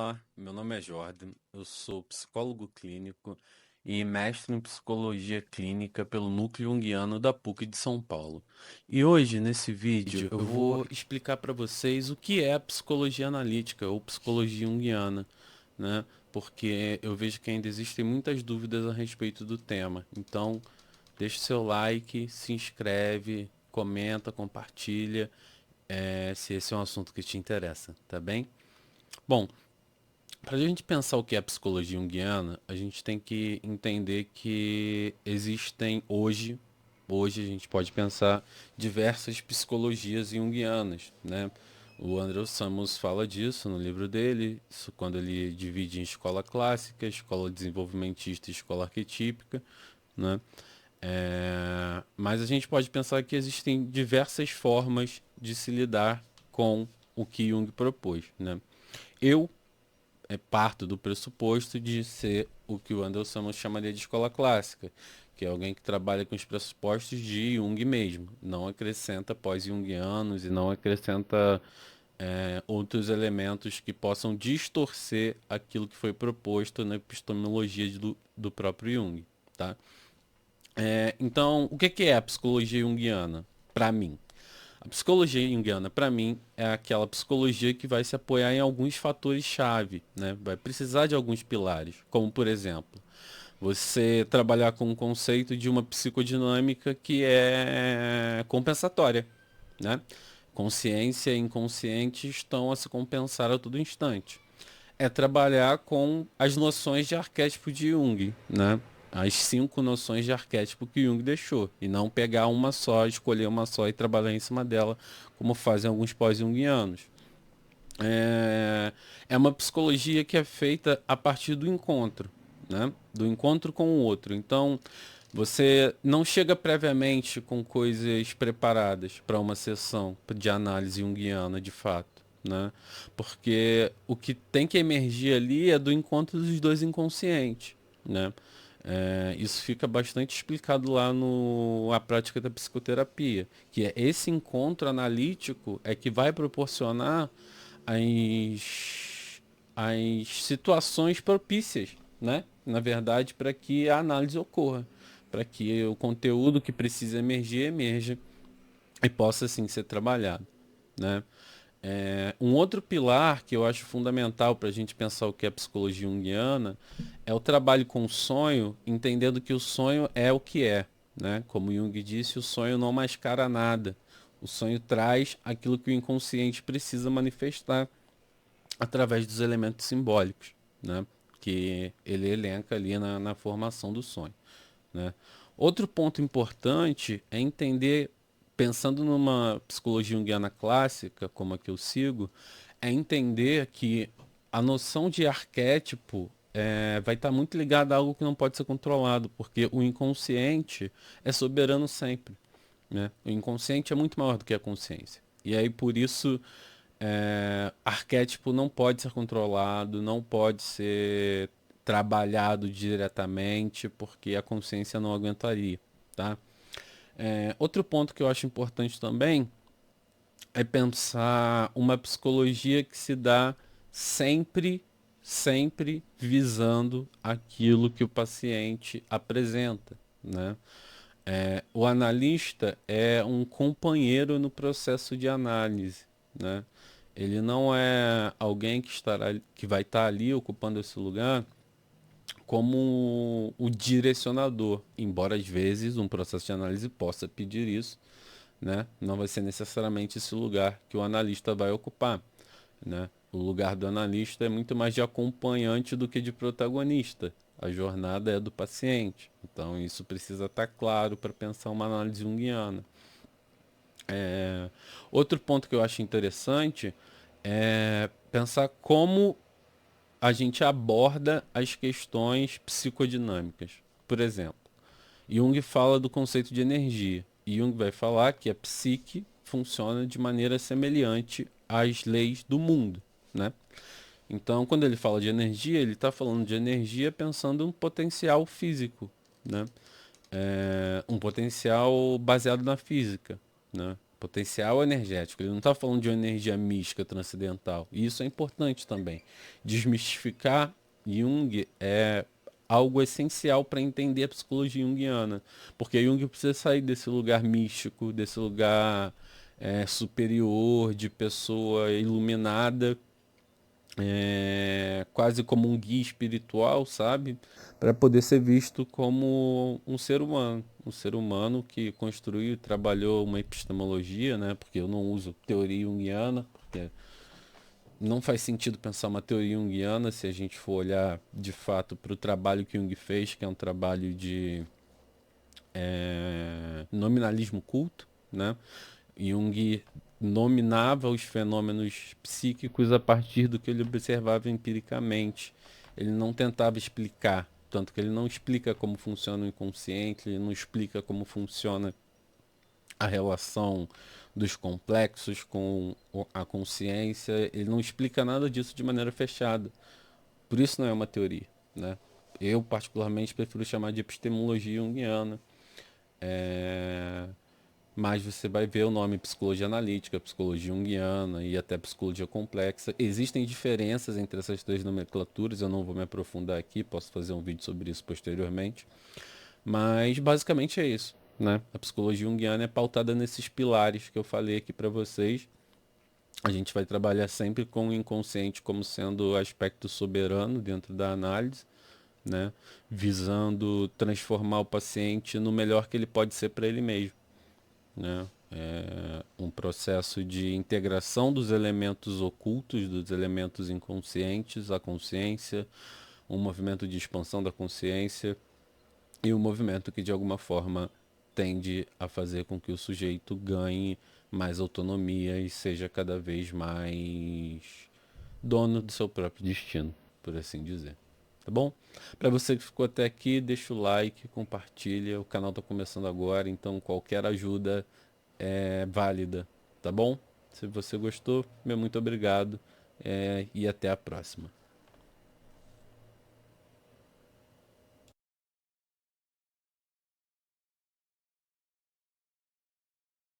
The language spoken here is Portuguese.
Olá, meu nome é Jordan, eu sou psicólogo clínico e mestre em psicologia clínica pelo Núcleo Junguiano da PUC de São Paulo. E hoje, nesse vídeo, eu vou explicar para vocês o que é a psicologia analítica ou psicologia junguiana, né? Porque eu vejo que ainda existem muitas dúvidas a respeito do tema. Então, deixe seu like, se inscreve, comenta, compartilha, se esse é um assunto que te interessa, tá bem? Bom, para a gente pensar o que é psicologia junguiana, a gente tem que entender que existem hoje a gente pode pensar diversas psicologias junguianas, né? O Andrew Summers fala disso no livro dele, isso quando ele divide em escola clássica, escola desenvolvimentista e escola arquetípica, né? Mas a gente pode pensar que existem diversas formas de se lidar com o que Jung propôs, né? Eu parto do pressuposto de ser o que o Anderson chamaria de escola clássica, que é alguém que trabalha com os pressupostos de Jung mesmo, não acrescenta pós-jungianos e não acrescenta outros elementos que possam distorcer aquilo que foi proposto na epistemologia do próprio Jung, tá? Então, o que é a psicologia junguiana para mim? A psicologia junguiana, para mim, é aquela psicologia que vai se apoiar em alguns fatores-chave, né? Vai precisar de alguns pilares, como, por exemplo, você trabalhar com o conceito de uma psicodinâmica que é compensatória, né? Consciência e inconsciente estão a se compensar a todo instante. É trabalhar com as noções de arquétipo de Jung, né? As 5 noções de arquétipo que Jung deixou. E não pegar uma só, escolher uma só e trabalhar em cima dela, como fazem alguns pós-jungianos. É uma psicologia que é feita a partir do encontro, né? Do encontro com o outro. Então, você não chega previamente com coisas preparadas para uma sessão de análise junguiana de fato, né? Porque o que tem que emergir ali é do encontro dos dois inconscientes, né? Isso fica bastante explicado lá no a prática da psicoterapia, que é esse encontro analítico é que vai proporcionar as, as situações propícias, né? Na verdade, para que a análise ocorra, para que o conteúdo que precisa emergir emerja e possa assim ser trabalhado, né? Um outro pilar que eu acho fundamental para a gente pensar o que é psicologia junguiana é o trabalho com o sonho, entendendo que o sonho é o que é, né? Como Jung disse, o sonho não mascara nada. O sonho traz aquilo que o inconsciente precisa manifestar através dos elementos simbólicos, né? Que ele elenca ali na formação do sonho, né? Outro ponto importante é entender, pensando numa psicologia junguiana clássica, como a que eu sigo, é entender que a noção de arquétipo vai estar muito ligada a algo que não pode ser controlado, porque o inconsciente é soberano sempre, né? O inconsciente é muito maior do que a consciência. E aí, por isso, arquétipo não pode ser controlado, não pode ser trabalhado diretamente, porque a consciência não aguentaria, tá? Outro ponto que eu acho importante também é pensar uma psicologia que se dá sempre, sempre visando aquilo que o paciente apresenta, né? O analista é um companheiro no processo de análise, né? Ele não é alguém que vai estar ali ocupando esse lugar como o direcionador, embora às vezes um processo de análise possa pedir isso, né? Não vai ser necessariamente esse lugar que o analista vai ocupar, né? O lugar do analista é muito mais de acompanhante do que de protagonista. A jornada é do paciente. Então isso precisa estar claro para pensar uma análise junguiana. Outro ponto que eu acho interessante é pensar como a gente aborda as questões psicodinâmicas. Por exemplo, Jung fala do conceito de energia. E Jung vai falar que a psique funciona de maneira semelhante às leis do mundo, né? Então, quando ele fala de energia, ele está falando de energia pensando em um potencial físico, né? Um potencial baseado na física, né? Potencial energético. Ele não está falando de uma energia mística transcendental. E isso é importante também. Desmistificar Jung é algo essencial para entender a psicologia junguiana. Porque Jung precisa sair desse lugar místico, desse lugar superior, de pessoa iluminada, quase como um guia espiritual, sabe? Para poder ser visto como um ser humano que construiu e trabalhou uma epistemologia, né? Porque eu não uso teoria junguiana, porque não faz sentido pensar uma teoria junguiana se a gente for olhar de fato para o trabalho que Jung fez, que é um trabalho de nominalismo culto, né? Jung nominava os fenômenos psíquicos a partir do que ele observava empiricamente. Ele não tentava explicar, tanto que ele não explica como funciona o inconsciente, ele não explica como funciona a relação dos complexos com a consciência, ele não explica nada disso de maneira fechada. Por isso não é uma teoria, né? Eu particularmente prefiro chamar de epistemologia junguiana. É, mas você vai ver o nome psicologia analítica, psicologia junguiana e até psicologia complexa. Existem diferenças entre essas três nomenclaturas, eu não vou me aprofundar aqui, posso fazer um vídeo sobre isso posteriormente. Mas basicamente é isso, né? A psicologia junguiana é pautada nesses pilares que eu falei aqui para vocês. A gente vai trabalhar sempre com o inconsciente como sendo o aspecto soberano dentro da análise, né? Visando transformar o paciente no melhor que ele pode ser para ele mesmo, né? É um processo de integração dos elementos ocultos, dos elementos inconscientes, a consciência, um movimento de expansão da consciência e um movimento que de alguma forma tende a fazer com que o sujeito ganhe mais autonomia e seja cada vez mais dono do seu próprio destino, por assim dizer. Tá bom? Para você que ficou até aqui, deixa o like, compartilha. O canal está começando agora, então qualquer ajuda é válida, tá bom? Se você gostou, meu muito obrigado e até a próxima.